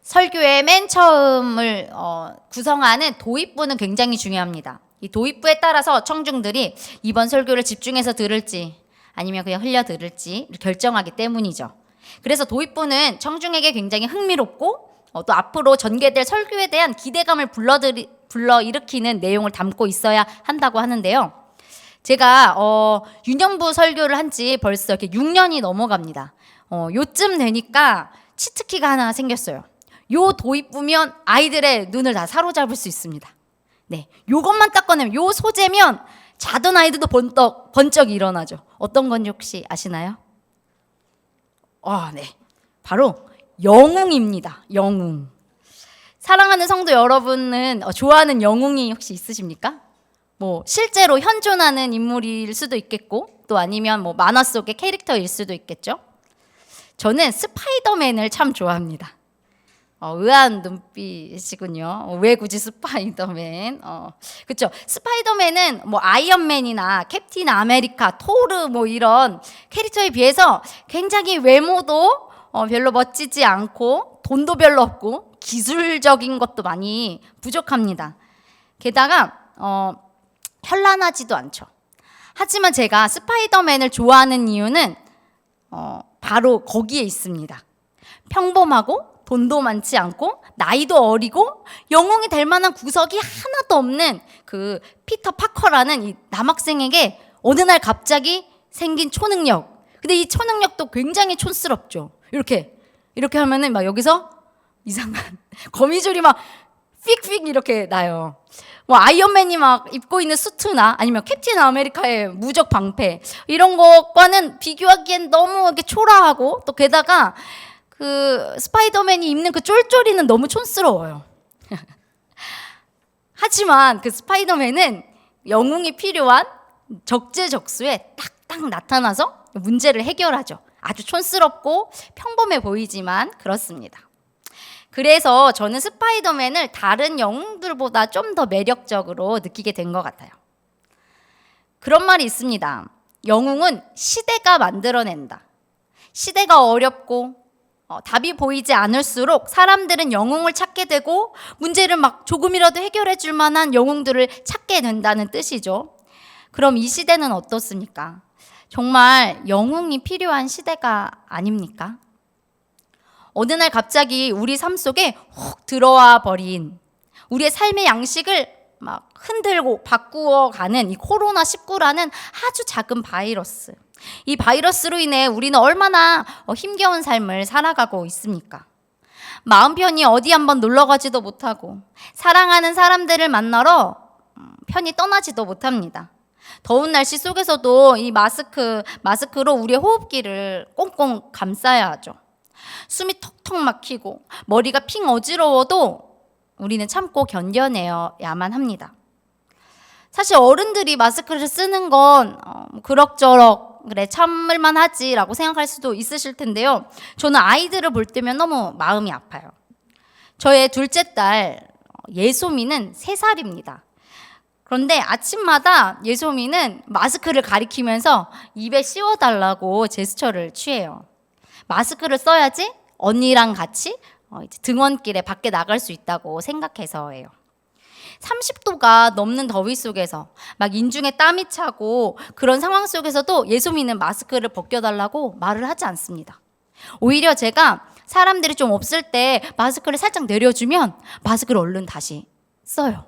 설교의 맨 처음을 구성하는 도입부는 굉장히 중요합니다. 이 도입부에 따라서 청중들이 이번 설교를 집중해서 들을지 아니면 그냥 흘려 들을지 결정하기 때문이죠. 그래서 도입부는 청중에게 굉장히 흥미롭고 또 앞으로 전개될 설교에 대한 기대감을 불러일으키는 내용을 담고 있어야 한다고 하는데요. 제가 유년부 설교를 한 지 벌써 이렇게 6년이 넘어갑니다. 요쯤 되니까 치트키가 하나 생겼어요. 요 도입부면 아이들의 눈을 다 사로잡을 수 있습니다. 네, 요것만 딱 꺼내면, 요 소재면 자던 아이들도 번쩍 일어나죠. 어떤 건지 혹시 아시나요? 네, 바로 영웅입니다. 영웅. 사랑하는 성도 여러분은 좋아하는 영웅이 혹시 있으십니까? 뭐 실제로 현존하는 인물일 수도 있겠고, 또 아니면 뭐 만화 속의 캐릭터일 수도 있겠죠. 저는 스파이더맨을 참 좋아합니다. 의아한 눈빛이군요. 왜 굳이 스파이더맨? 그렇죠. 스파이더맨은 뭐 아이언맨이나 캡틴 아메리카, 토르 뭐 이런 캐릭터에 비해서 굉장히 외모도 별로 멋지지 않고 돈도 별로 없고 기술적인 것도 많이 부족합니다. 게다가 현란하지도 않죠. 하지만 제가 스파이더맨을 좋아하는 이유는 바로 거기에 있습니다. 평범하고 돈도 많지 않고 나이도 어리고 영웅이 될 만한 구석이 하나도 없는 그 피터 파커라는 이 남학생에게 어느 날 갑자기 생긴 초능력. 근데 이 초능력도 굉장히 촌스럽죠. 이렇게 하면은 막 여기서 이상한 거미줄이 막 휙휙 이렇게 나요. 뭐 아이언맨이 막 입고 있는 수트나 아니면 캡틴 아메리카의 무적 방패 이런 것과는 비교하기엔 너무 이렇게 초라하고 또 게다가 그 스파이더맨이 입는 그 쫄쫄이는 너무 촌스러워요. 하지만 그 스파이더맨은 영웅이 필요한 적재적소에 딱딱 나타나서 문제를 해결하죠. 아주 촌스럽고 평범해 보이지만 그렇습니다. 그래서 저는 스파이더맨을 다른 영웅들보다 좀 더 매력적으로 느끼게 된 것 같아요. 그런 말이 있습니다. 영웅은 시대가 만들어낸다. 시대가 어렵고 답이 보이지 않을수록 사람들은 영웅을 찾게 되고 문제를 막 조금이라도 해결해 줄 만한 영웅들을 찾게 된다는 뜻이죠. 그럼 이 시대는 어떻습니까? 정말 영웅이 필요한 시대가 아닙니까? 어느 날 갑자기 우리 삶 속에 훅 들어와 버린 우리의 삶의 양식을 막 흔들고 바꾸어 가는 이 코로나19라는 아주 작은 바이러스. 이 바이러스로 인해 우리는 얼마나 힘겨운 삶을 살아가고 있습니까? 마음 편히 어디 한번 놀러 가지도 못하고 사랑하는 사람들을 만나러 편히 떠나지도 못합니다. 더운 날씨 속에서도 이 마스크로 우리의 호흡기를 꽁꽁 감싸야 하죠. 숨이 턱턱 막히고 머리가 핑 어지러워도 우리는 참고 견뎌내야만 합니다. 사실 어른들이 마스크를 쓰는 건 그럭저럭 그래 참을만 하지라고 생각할 수도 있으실 텐데요. 저는 아이들을 볼 때면 너무 마음이 아파요. 저의 둘째 딸 예소미는 3살입니다. 그런데 아침마다 예소미는 마스크를 가리키면서 입에 씌워달라고 제스처를 취해요. 마스크를 써야지 언니랑 같이 등원길에 밖에 나갈 수 있다고 생각해서예요. 30도가 넘는 더위 속에서 막 인중에 땀이 차고 그런 상황 속에서도 예소미는 마스크를 벗겨달라고 말을 하지 않습니다. 오히려 제가 사람들이 좀 없을 때 마스크를 살짝 내려주면 마스크를 얼른 다시 써요.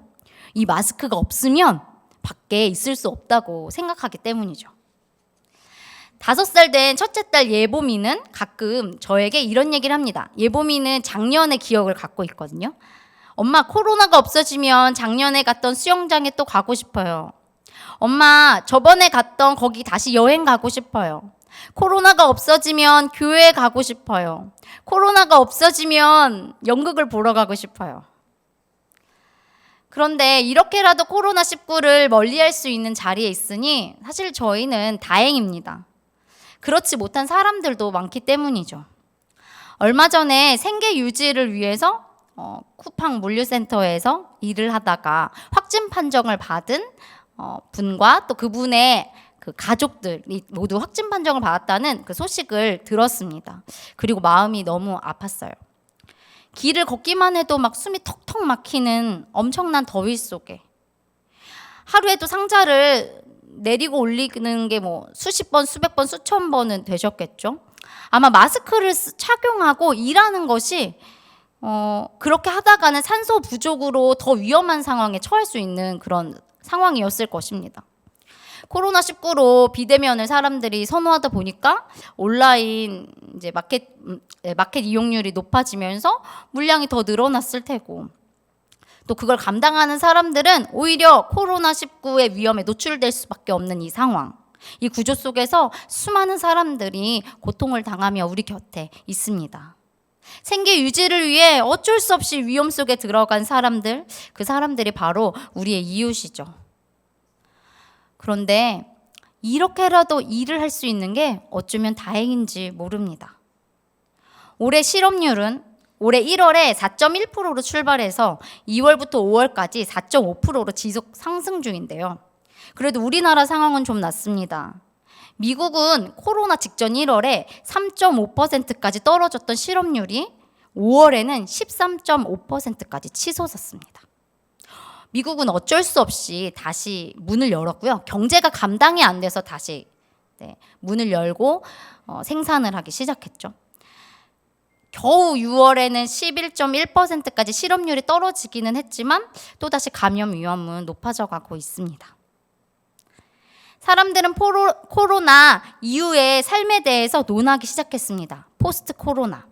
이 마스크가 없으면 밖에 있을 수 없다고 생각하기 때문이죠. 5살 된 첫째 딸 예보미는 가끔 저에게 이런 얘기를 합니다. 예보미는 작년의 기억을 갖고 있거든요. 엄마, 코로나가 없어지면 작년에 갔던 수영장에 또 가고 싶어요. 엄마, 저번에 갔던 거기 다시 여행 가고 싶어요. 코로나가 없어지면 교회에 가고 싶어요. 코로나가 없어지면 연극을 보러 가고 싶어요. 그런데 이렇게라도 코로나19를 멀리할 수 있는 자리에 있으니 사실 저희는 다행입니다. 그렇지 못한 사람들도 많기 때문이죠. 얼마 전에 생계 유지를 위해서 쿠팡 물류센터에서 일을 하다가 확진 판정을 받은 분과 또 그분의 그 가족들이 모두 확진 판정을 받았다는 그 소식을 들었습니다. 그리고 마음이 너무 아팠어요. 길을 걷기만 해도 막 숨이 턱턱 막히는 엄청난 더위 속에 하루에도 상자를 내리고 올리는 게 뭐 수십 번, 수백 번, 수천 번은 되셨겠죠. 아마 마스크를 착용하고 일하는 것이 그렇게 하다가는 산소 부족으로 더 위험한 상황에 처할 수 있는 그런 상황이었을 것입니다. 코로나19로 비대면을 사람들이 선호하다 보니까 온라인 이제 마켓 이용률이 높아지면서 물량이 더 늘어났을 테고, 또 그걸 감당하는 사람들은 오히려 코로나19의 위험에 노출될 수밖에 없는 이 상황, 이 구조 속에서 수많은 사람들이 고통을 당하며 우리 곁에 있습니다. 생계 유지를 위해 어쩔 수 없이 위험 속에 들어간 사람들, 그 사람들이 바로 우리의 이웃이죠. 그런데 이렇게라도 일을 할 수 있는 게 어쩌면 다행인지 모릅니다. 올해 실업률은 올해 1월에 4.1%로 출발해서 2월부터 5월까지 4.5%로 지속 상승 중인데요. 그래도 우리나라 상황은 좀 낫습니다. 미국은 코로나 직전 1월에 3.5%까지 떨어졌던 실업률이 5월에는 13.5%까지 치솟았습니다. 미국은 어쩔 수 없이 다시 문을 열었고요. 경제가 감당이 안 돼서 다시 문을 열고 생산을 하기 시작했죠. 겨우 6월에는 11.1%까지 실업률이 떨어지기는 했지만 또다시 감염 위험은 높아져 가고 있습니다. 사람들은 코로나 이후의 삶에 대해서 논하기 시작했습니다. 포스트 코로나.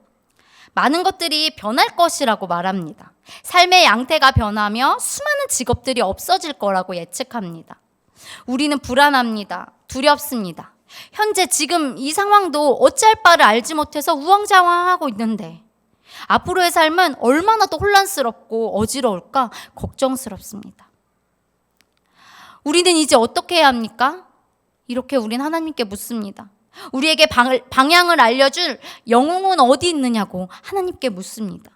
많은 것들이 변할 것이라고 말합니다. 삶의 양태가 변하며 수많은 직업들이 없어질 거라고 예측합니다. 우리는 불안합니다. 두렵습니다. 현재 지금 이 상황도 어찌할 바를 알지 못해서 우왕좌왕하고 있는데 앞으로의 삶은 얼마나 더 혼란스럽고 어지러울까 걱정스럽습니다. 우리는 이제 어떻게 해야 합니까? 이렇게 우린 하나님께 묻습니다. 우리에게 방향을 알려줄 영웅은 어디 있느냐고 하나님께 묻습니다.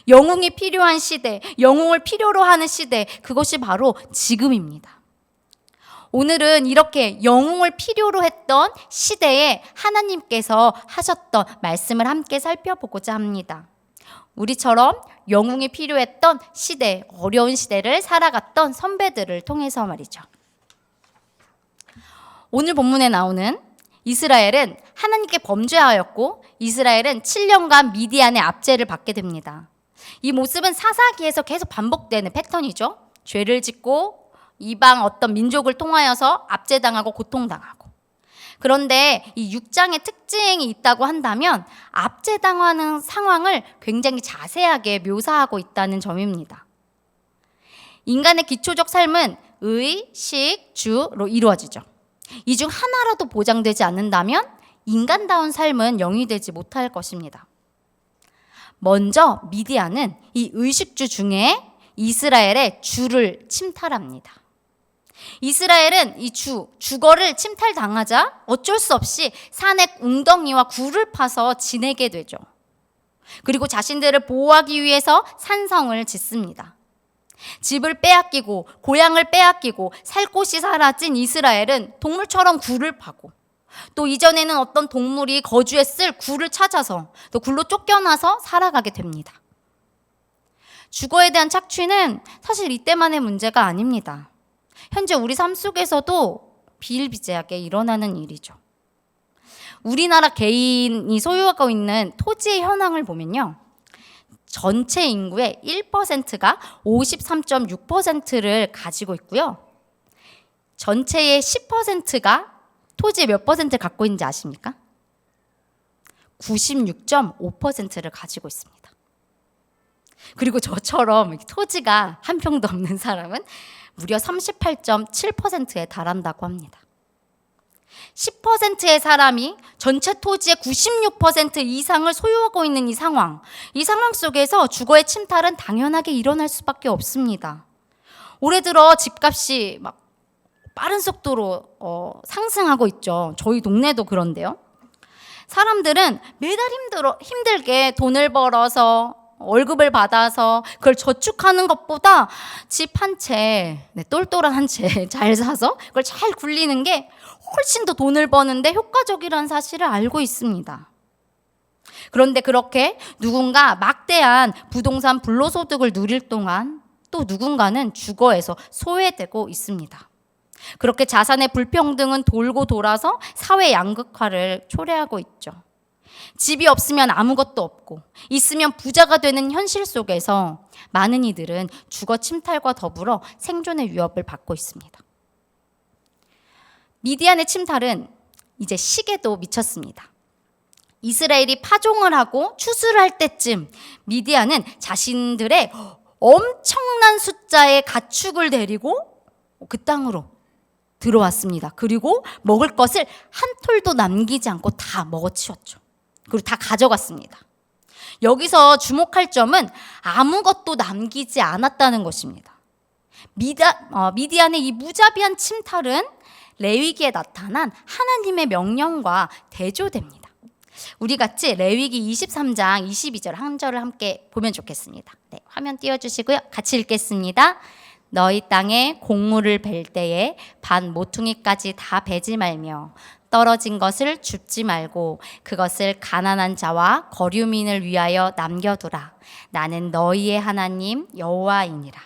영웅이 필요한 시대, 영웅을 필요로 하는 시대, 그것이 바로 지금입니다. 오늘은 이렇게 영웅을 필요로 했던 시대에 하나님께서 하셨던 말씀을 함께 살펴보고자 합니다. 우리처럼 영웅이 필요했던 시대, 어려운 시대를 살아갔던 선배들을 통해서 말이죠. 오늘 본문에 나오는 이스라엘은 하나님께 범죄하였고 이스라엘은 7년간 미디안의 압제를 받게 됩니다. 이 모습은 사사기에서 계속 반복되는 패턴이죠. 죄를 짓고 이방 어떤 민족을 통하여서 압제당하고 고통당하고. 그런데 이 6장의 특징이 있다고 한다면 압제당하는 상황을 굉장히 자세하게 묘사하고 있다는 점입니다. 인간의 기초적 삶은 의, 식, 주로 이루어지죠. 이 중 하나라도 보장되지 않는다면 인간다운 삶은 영위되지 못할 것입니다. 먼저 미디안은 이 의식주 중에 이스라엘의 주를 침탈합니다. 이스라엘은 이 주거를 침탈당하자 어쩔 수 없이 산의 웅덩이와 굴을 파서 지내게 되죠. 그리고 자신들을 보호하기 위해서 산성을 짓습니다. 집을 빼앗기고 고향을 빼앗기고 살 곳이 사라진 이스라엘은 동물처럼 굴을 파고 또 이전에는 어떤 동물이 거주했을 굴을 찾아서 또 굴로 쫓겨나서 살아가게 됩니다. 주거에 대한 착취는 사실 이때만의 문제가 아닙니다. 현재 우리 삶 속에서도 비일비재하게 일어나는 일이죠. 우리나라 개인이 소유하고 있는 토지의 현황을 보면요. 전체 인구의 1%가 53.6%를 가지고 있고요. 전체의 10%가 토지의 몇 %를 갖고 있는지 아십니까? 96.5%를 가지고 있습니다. 그리고 저처럼 토지가 한 평도 없는 사람은 무려 38.7%에 달한다고 합니다. 10%의 사람이 전체 토지의 96% 이상을 소유하고 있는 이 상황 속에서 주거의 침탈은 당연하게 일어날 수밖에 없습니다. 올해 들어 집값이 막 빠른 속도로 상승하고 있죠. 저희 동네도 그런데요. 사람들은 매달 힘들게 돈을 벌어서 월급을 받아서 그걸 저축하는 것보다 집 한 채, 똘똘한 한 채 잘 사서 그걸 잘 굴리는 게 훨씬 더 돈을 버는데 효과적이라는 사실을 알고 있습니다. 그런데 그렇게 누군가 막대한 부동산 불로소득을 누릴 동안 또 누군가는 주거에서 소외되고 있습니다. 그렇게 자산의 불평등은 돌고 돌아서 사회 양극화를 초래하고 있죠. 집이 없으면 아무것도 없고 있으면 부자가 되는 현실 속에서 많은 이들은 주거 침탈과 더불어 생존의 위협을 받고 있습니다. 미디안의 침탈은 이제 시계도 미쳤습니다. 이스라엘이 파종을 하고 추수를 할 때쯤 미디안은 자신들의 엄청난 숫자의 가축을 데리고 그 땅으로 들어왔습니다. 그리고 먹을 것을 한 톨도 남기지 않고 다 먹어치웠죠. 그리고 다 가져갔습니다. 여기서 주목할 점은 아무것도 남기지 않았다는 것입니다. 미디안의 이 무자비한 침탈은 레위기에 나타난 하나님의 명령과 대조됩니다. 우리 같이 레위기 23장 22절 한 절을 함께 보면 좋겠습니다. 네, 화면 띄워주시고요. 같이 읽겠습니다. 너희 땅에 곡물을 벨 때에 반 모퉁이까지 다 베지 말며 떨어진 것을 줍지 말고 그것을 가난한 자와 거류민을 위하여 남겨두라. 나는 너희의 하나님 여호와이니라.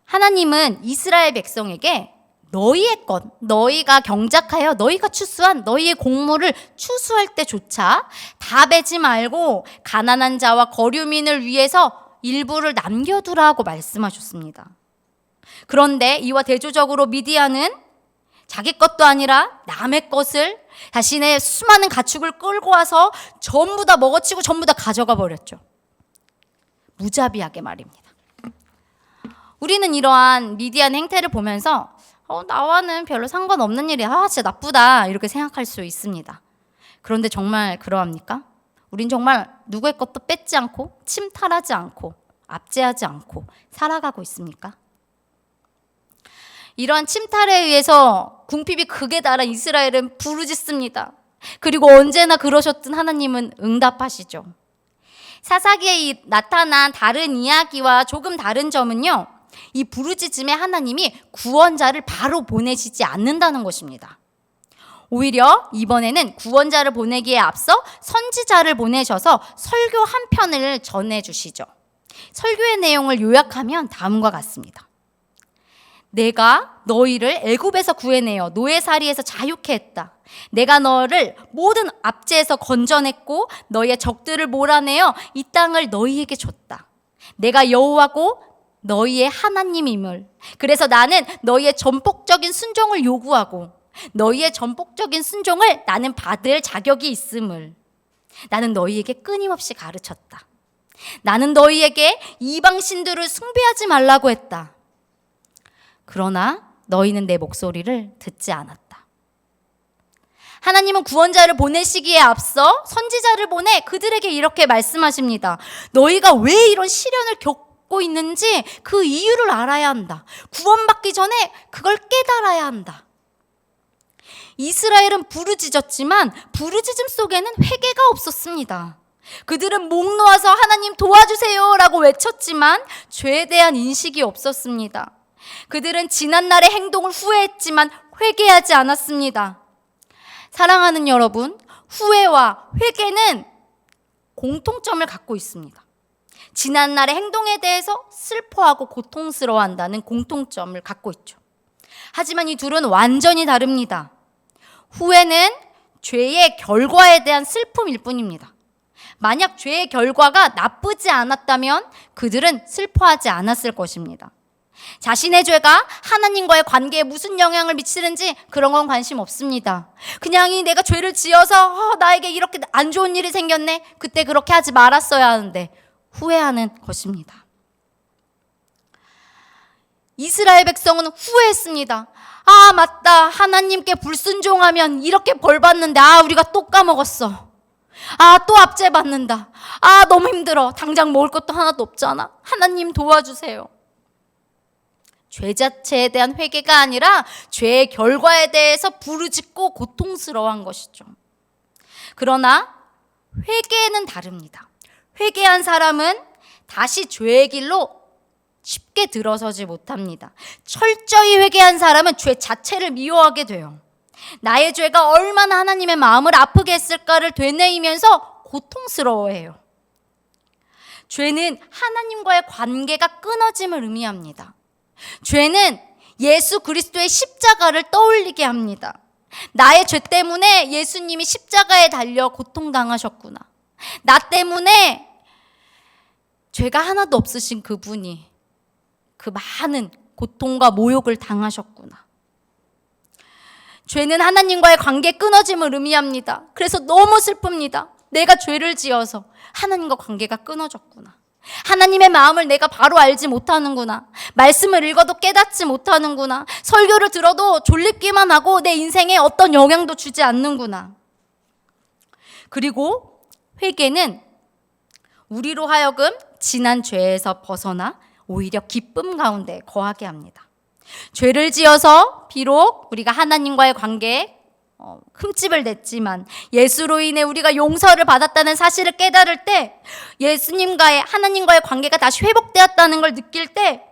하나님은 이스라엘 백성에게 너희의 것, 너희가 경작하여 너희가 추수한 너희의 곡물을 추수할 때조차 다 베지 말고 가난한 자와 거류민을 위해서 일부를 남겨두라고 말씀하셨습니다. 그런데 이와 대조적으로 미디안은 자기 것도 아니라 남의 것을 자신의 수많은 가축을 끌고 와서 전부 다 먹어치고 전부 다 가져가 버렸죠. 무자비하게 말입니다. 우리는 이러한 미디안 행태를 보면서 나와는 별로 상관없는 일이야. 진짜 나쁘다. 이렇게 생각할 수 있습니다. 그런데 정말 그러합니까? 우린 정말 누구의 것도 뺏지 않고 침탈하지 않고 압제하지 않고 살아가고 있습니까? 이러한 침탈에 의해서 궁핍이 극에 달한 이스라엘은 부르짖습니다. 그리고 언제나 그러셨던 하나님은 응답하시죠. 사사기에 나타난 다른 이야기와 조금 다른 점은요, 이 부르짖음에 하나님이 구원자를 바로 보내시지 않는다는 것입니다. 오히려 이번에는 구원자를 보내기에 앞서 선지자를 보내셔서 설교 한 편을 전해주시죠. 설교의 내용을 요약하면 다음과 같습니다. 내가 너희를 애굽에서 구해내어 노예살이에서 자유케 했다. 내가 너를 모든 압제에서 건져냈고 너희의 적들을 몰아내어 이 땅을 너희에게 줬다. 내가 여호와고 너희의 하나님임을. 그래서 나는 너희의 전폭적인 순종을 요구하고 너희의 전폭적인 순종을 나는 받을 자격이 있음을. 나는 너희에게 끊임없이 가르쳤다. 나는 너희에게 이방 신들을 숭배하지 말라고 했다. 그러나 너희는 내 목소리를 듣지 않았다. 하나님은 구원자를 보내시기에 앞서 선지자를 보내 그들에게 이렇게 말씀하십니다. 너희가 왜 이런 시련을 겪고 있는지 그 이유를 알아야 한다. 구원받기 전에 그걸 깨달아야 한다. 이스라엘은 부르짖었지만 부르짖음 속에는 회개가 없었습니다. 그들은 목 놓아서 하나님 도와주세요 라고 외쳤지만 죄에 대한 인식이 없었습니다. 그들은 지난날의 행동을 후회했지만 회개하지 않았습니다. 사랑하는 여러분, 후회와 회개는 공통점을 갖고 있습니다. 지난날의 행동에 대해서 슬퍼하고 고통스러워한다는 공통점을 갖고 있죠. 하지만 이 둘은 완전히 다릅니다. 후회는 죄의 결과에 대한 슬픔일 뿐입니다. 만약 죄의 결과가 나쁘지 않았다면 그들은 슬퍼하지 않았을 것입니다. 자신의 죄가 하나님과의 관계에 무슨 영향을 미치는지 그런 건 관심 없습니다. 그냥 내가 죄를 지어서 나에게 이렇게 안 좋은 일이 생겼네. 그때 그렇게 하지 말았어야 하는데 후회하는 것입니다. 이스라엘 백성은 후회했습니다. 맞다. 하나님께 불순종하면 이렇게 벌 받는데 우리가 또 까먹었어. 또 압제받는다. 너무 힘들어. 당장 먹을 것도 하나도 없잖아. 하나님 도와주세요. 죄 자체에 대한 회개가 아니라 죄의 결과에 대해서 부르짖고 고통스러워한 것이죠. 그러나 회개는 다릅니다. 회개한 사람은 다시 죄의 길로 쉽게 들어서지 못합니다. 철저히 회개한 사람은 죄 자체를 미워하게 돼요. 나의 죄가 얼마나 하나님의 마음을 아프게 했을까를 되뇌이면서 고통스러워해요. 죄는 하나님과의 관계가 끊어짐을 의미합니다. 죄는 예수 그리스도의 십자가를 떠올리게 합니다. 나의 죄 때문에 예수님이 십자가에 달려 고통당하셨구나. 나 때문에 죄가 하나도 없으신 그분이 그 많은 고통과 모욕을 당하셨구나. 죄는 하나님과의 관계 끊어짐을 의미합니다. 그래서 너무 슬픕니다. 내가 죄를 지어서 하나님과 관계가 끊어졌구나. 하나님의 마음을 내가 바로 알지 못하는구나. 말씀을 읽어도 깨닫지 못하는구나. 설교를 들어도 졸립기만 하고 내 인생에 어떤 영향도 주지 않는구나. 그리고 회개는 우리로 하여금 지난 죄에서 벗어나 오히려 기쁨 가운데 거하게 합니다. 죄를 지어서 비록 우리가 하나님과의 관계에 흠집을 냈지만 예수로 인해 우리가 용서를 받았다는 사실을 깨달을 때, 예수님과의 하나님과의 관계가 다시 회복되었다는 걸 느낄 때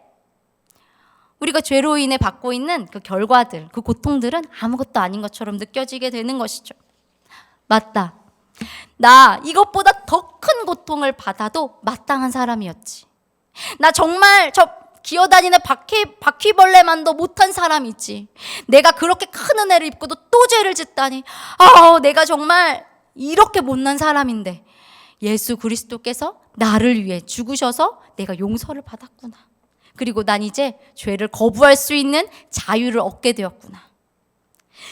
우리가 죄로 인해 받고 있는 그 결과들, 그 고통들은 아무것도 아닌 것처럼 느껴지게 되는 것이죠. 맞다. 나 이것보다 더 큰 고통을 받아도 마땅한 사람이었지. 나 정말 저 기어다니는 바퀴벌레만도 못한 사람이지. 내가 그렇게 큰 은혜를 입고도 또 죄를 짓다니. 내가 정말 이렇게 못난 사람인데 예수 그리스도께서 나를 위해 죽으셔서 내가 용서를 받았구나. 그리고 난 이제 죄를 거부할 수 있는 자유를 얻게 되었구나.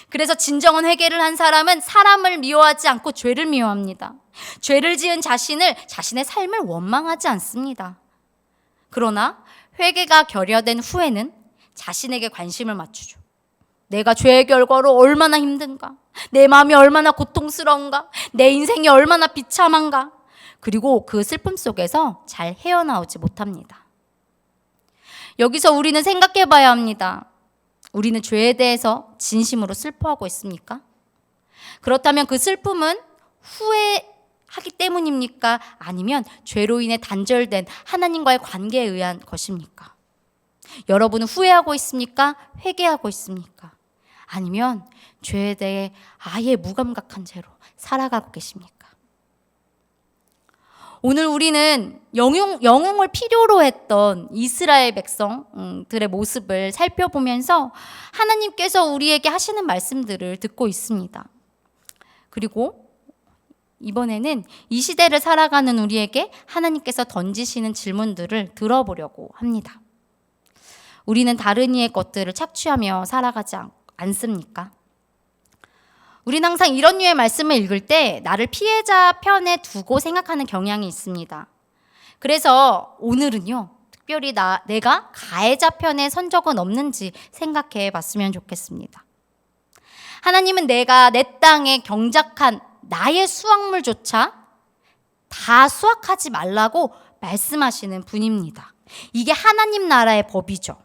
그래서 진정한 회개를 한 사람은 사람을 미워하지 않고 죄를 미워합니다. 죄를 지은 자신의 삶을 원망하지 않습니다. 그러나 회개가 결여된 후에는 자신에게 관심을 맞추죠. 내가 죄의 결과로 얼마나 힘든가, 내 마음이 얼마나 고통스러운가, 내 인생이 얼마나 비참한가. 그리고 그 슬픔 속에서 잘 헤어나오지 못합니다. 여기서 우리는 생각해 봐야 합니다. 우리는 죄에 대해서 진심으로 슬퍼하고 있습니까? 그렇다면 그 슬픔은 후회하기 때문입니까? 아니면 죄로 인해 단절된 하나님과의 관계에 의한 것입니까? 여러분은 후회하고 있습니까? 회개하고 있습니까? 아니면 죄에 대해 아예 무감각한 채로 살아가고 계십니까? 오늘 우리는 영웅을 필요로 했던 이스라엘 백성들의 모습을 살펴보면서 하나님께서 우리에게 하시는 말씀들을 듣고 있습니다. 그리고 이번에는 이 시대를 살아가는 우리에게 하나님께서 던지시는 질문들을 들어보려고 합니다. 우리는 다른 이의 것들을 착취하며 살아가지 않습니까? 우리는 항상 이런 류의 말씀을 읽을 때 나를 피해자 편에 두고 생각하는 경향이 있습니다. 그래서 오늘은요, 특별히 내가 가해자 편에 선 적은 없는지 생각해 봤으면 좋겠습니다. 하나님은 내가 내 땅에 경작한 나의 수확물조차 다 수확하지 말라고 말씀하시는 분입니다. 이게 하나님 나라의 법이죠.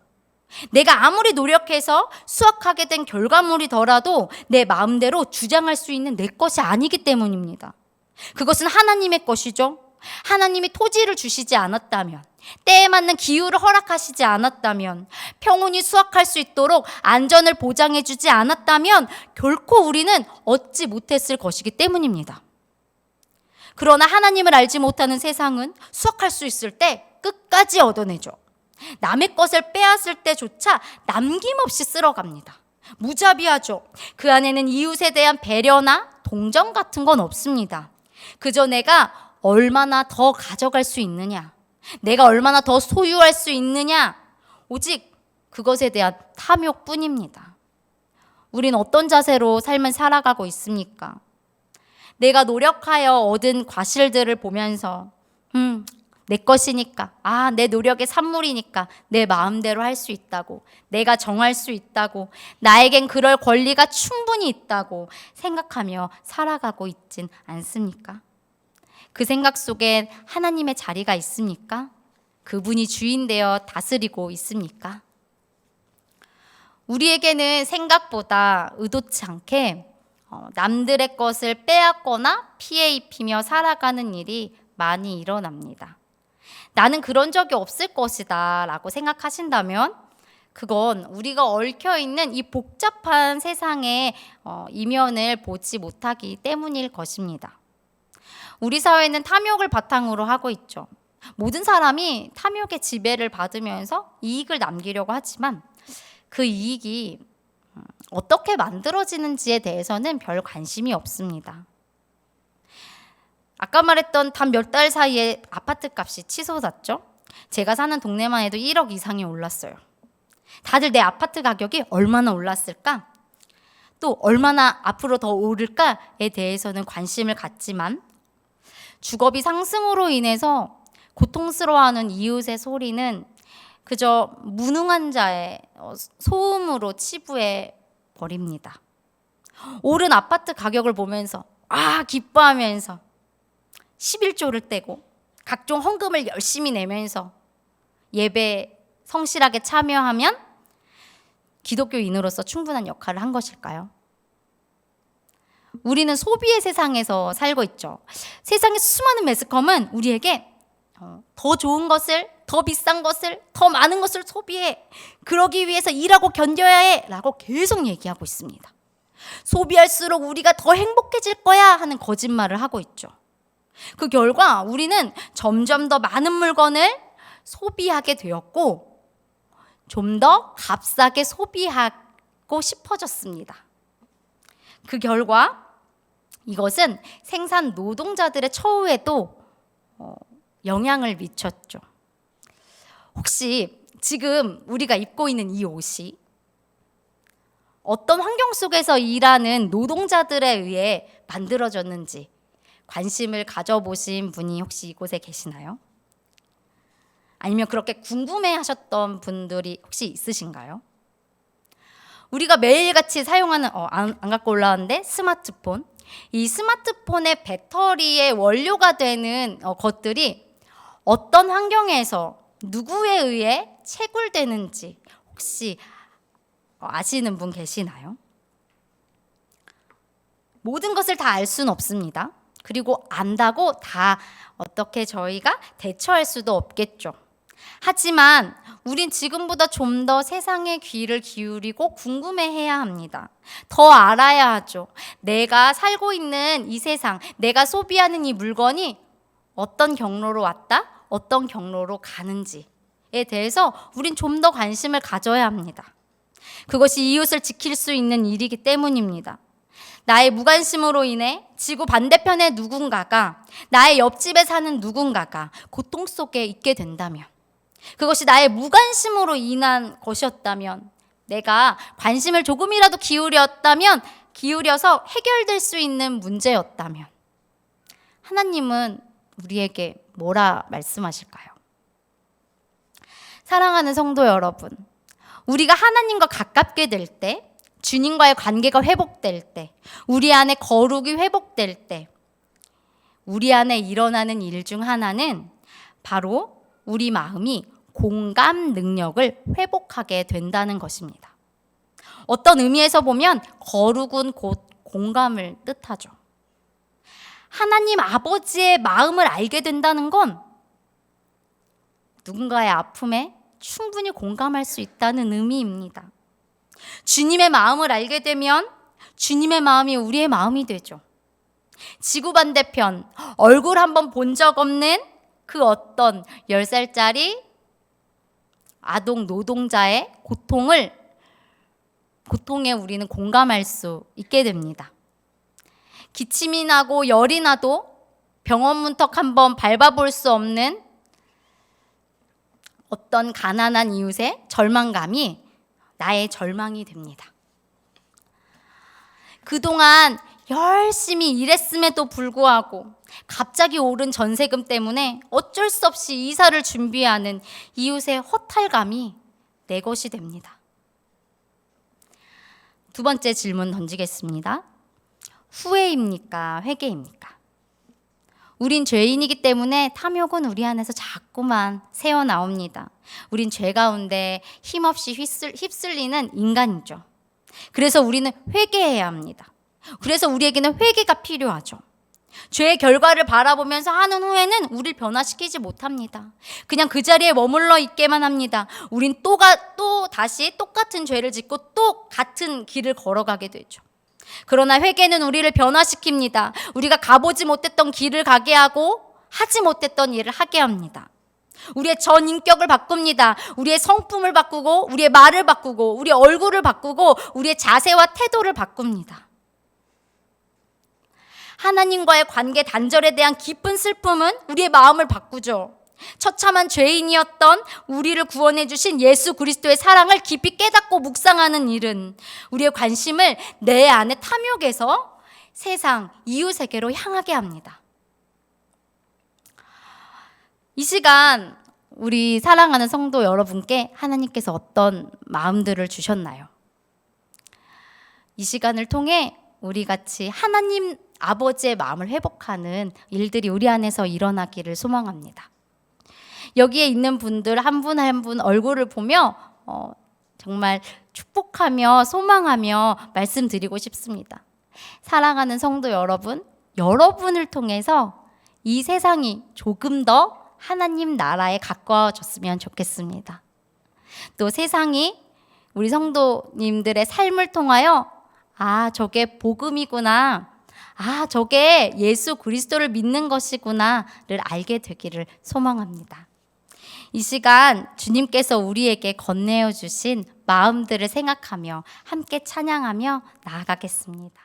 내가 아무리 노력해서 수확하게 된 결과물이더라도 내 마음대로 주장할 수 있는 내 것이 아니기 때문입니다. 그것은 하나님의 것이죠. 하나님이 토지를 주시지 않았다면, 때에 맞는 기후를 허락하시지 않았다면, 평온히 수확할 수 있도록 안전을 보장해 주지 않았다면 결코 우리는 얻지 못했을 것이기 때문입니다. 그러나 하나님을 알지 못하는 세상은 수확할 수 있을 때 끝까지 얻어내죠. 남의 것을 빼앗을 때조차 남김없이 쓸어갑니다. 무자비하죠. 그 안에는 이웃에 대한 배려나 동정 같은 건 없습니다. 그저 내가 얼마나 더 가져갈 수 있느냐, 내가 얼마나 더 소유할 수 있느냐, 오직 그것에 대한 탐욕뿐입니다. 우린 어떤 자세로 삶을 살아가고 있습니까? 내가 노력하여 얻은 과실들을 보면서 내 것이니까, 내 노력의 산물이니까 내 마음대로 할 수 있다고, 내가 정할 수 있다고, 나에겐 그럴 권리가 충분히 있다고 생각하며 살아가고 있진 않습니까? 그 생각 속엔 하나님의 자리가 있습니까? 그분이 주인 되어 다스리고 있습니까? 우리에게는 생각보다 의도치 않게 남들의 것을 빼앗거나 피해 입히며 살아가는 일이 많이 일어납니다. 나는 그런 적이 없을 것이다 라고 생각하신다면 그건 우리가 얽혀있는 이 복잡한 세상의 이면을 보지 못하기 때문일 것입니다. 우리 사회는 탐욕을 바탕으로 하고 있죠. 모든 사람이 탐욕의 지배를 받으면서 이익을 남기려고 하지만 그 이익이 어떻게 만들어지는지에 대해서는 별 관심이 없습니다. 아까 말했던 단 몇 달 사이에 아파트 값이 치솟았죠. 제가 사는 동네만 해도 1억 이상이 올랐어요. 다들 내 아파트 가격이 얼마나 올랐을까? 또 얼마나 앞으로 더 오를까에 대해서는 관심을 갖지만 주거비 상승으로 인해서 고통스러워하는 이웃의 소리는 그저 무능한 자의 소음으로 치부해 버립니다. 오른 아파트 가격을 보면서 기뻐하면서 11조를 떼고 각종 헌금을 열심히 내면서 예배 성실하게 참여하면 기독교인으로서 충분한 역할을 한 것일까요? 우리는 소비의 세상에서 살고 있죠. 세상의 수많은 매스컴은 우리에게 더 좋은 것을, 더 비싼 것을, 더 많은 것을 소비해. 그러기 위해서 일하고 견뎌야 해. 라고 계속 얘기하고 있습니다. 소비할수록 우리가 더 행복해질 거야 하는 거짓말을 하고 있죠. 그 결과 우리는 점점 더 많은 물건을 소비하게 되었고 좀 더 값싸게 소비하고 싶어졌습니다. 그 결과 이것은 생산 노동자들의 처우에도 영향을 미쳤죠. 혹시 지금 우리가 입고 있는 이 옷이 어떤 환경 속에서 일하는 노동자들에 의해 만들어졌는지 관심을 가져보신 분이 혹시 이곳에 계시나요? 아니면 그렇게 궁금해하셨던 분들이 혹시 있으신가요? 우리가 매일같이 사용하는 안 갖고 올라왔는데 스마트폰. 이 스마트폰의 배터리의 원료가 되는 것들이 어떤 환경에서 누구에 의해 채굴되는지 혹시 아시는 분 계시나요? 모든 것을 다 알 수는 없습니다. 그리고 안다고 다 어떻게 저희가 대처할 수도 없겠죠. 하지만 우린 지금보다 좀 더 세상에 귀를 기울이고 궁금해해야 합니다. 더 알아야 하죠. 내가 살고 있는 이 세상, 내가 소비하는 이 물건이 어떤 경로로 왔다, 어떤 경로로 가는지에 대해서 우린 좀 더 관심을 가져야 합니다. 그것이 이웃을 지킬 수 있는 일이기 때문입니다. 나의 무관심으로 인해 지구 반대편의 누군가가, 나의 옆집에 사는 누군가가 고통 속에 있게 된다면, 그것이 나의 무관심으로 인한 것이었다면, 내가 관심을 조금이라도 기울여서 해결될 수 있는 문제였다면, 하나님은 우리에게 뭐라 말씀하실까요? 사랑하는 성도 여러분, 우리가 하나님과 가깝게 될 때, 주님과의 관계가 회복될 때, 우리 안에 거룩이 회복될 때, 우리 안에 일어나는 일 중 하나는 바로 우리 마음이 공감 능력을 회복하게 된다는 것입니다. 어떤 의미에서 보면 거룩은 곧 공감을 뜻하죠. 하나님 아버지의 마음을 알게 된다는 건 누군가의 아픔에 충분히 공감할 수 있다는 의미입니다. 주님의 마음을 알게 되면 주님의 마음이 우리의 마음이 되죠. 지구 반대편 얼굴 한번 본 적 없는 그 어떤 10살짜리 아동 노동자의 고통에 우리는 공감할 수 있게 됩니다. 기침이 나고 열이 나도 병원 문턱 한번 밟아볼 수 없는 어떤 가난한 이웃의 절망감이 나의 절망이 됩니다. 그동안 열심히 일했음에도 불구하고 갑자기 오른 전세금 때문에 어쩔 수 없이 이사를 준비하는 이웃의 허탈감이 내 것이 됩니다. 두 번째 질문 던지겠습니다. 후회입니까? 회개입니까? 우린 죄인이기 때문에 탐욕은 우리 안에서 자꾸만 새어나옵니다. 우린 죄 가운데 힘없이 휩쓸리는 인간이죠. 그래서 우리는 회개해야 합니다. 그래서 우리에게는 회개가 필요하죠. 죄의 결과를 바라보면서 하는 후회는 우리를 변화시키지 못합니다. 그냥 그 자리에 머물러 있게만 합니다. 우린 또 다시 똑같은 죄를 짓고 또 같은 길을 걸어가게 되죠. 그러나 회개는 우리를 변화시킵니다. 우리가 가보지 못했던 길을 가게 하고 하지 못했던 일을 하게 합니다. 우리의 전 인격을 바꿉니다. 우리의 성품을 바꾸고 우리의 말을 바꾸고 우리의 얼굴을 바꾸고 우리의 자세와 태도를 바꿉니다. 하나님과의 관계 단절에 대한 깊은 슬픔은 우리의 마음을 바꾸죠. 처참한 죄인이었던 우리를 구원해 주신 예수 그리스도의 사랑을 깊이 깨닫고 묵상하는 일은 우리의 관심을 내 안에 탐욕해서 세상, 이웃에게로 향하게 합니다. 이 시간 우리 사랑하는 성도 여러분께 하나님께서 어떤 마음들을 주셨나요? 이 시간을 통해 우리 같이 하나님 아버지의 마음을 회복하는 일들이 우리 안에서 일어나기를 소망합니다. 여기에 있는 분들 한 분 한 분 얼굴을 보며 정말 축복하며 소망하며 말씀드리고 싶습니다. 사랑하는 성도 여러분, 여러분을 통해서 이 세상이 조금 더 하나님 나라에 가까워졌으면 좋겠습니다. 또 세상이 우리 성도님들의 삶을 통하여 저게 복음이구나, 저게 예수 그리스도를 믿는 것이구나를 알게 되기를 소망합니다. 이 시간 주님께서 우리에게 건네어 주신 마음들을 생각하며 함께 찬양하며 나아가겠습니다.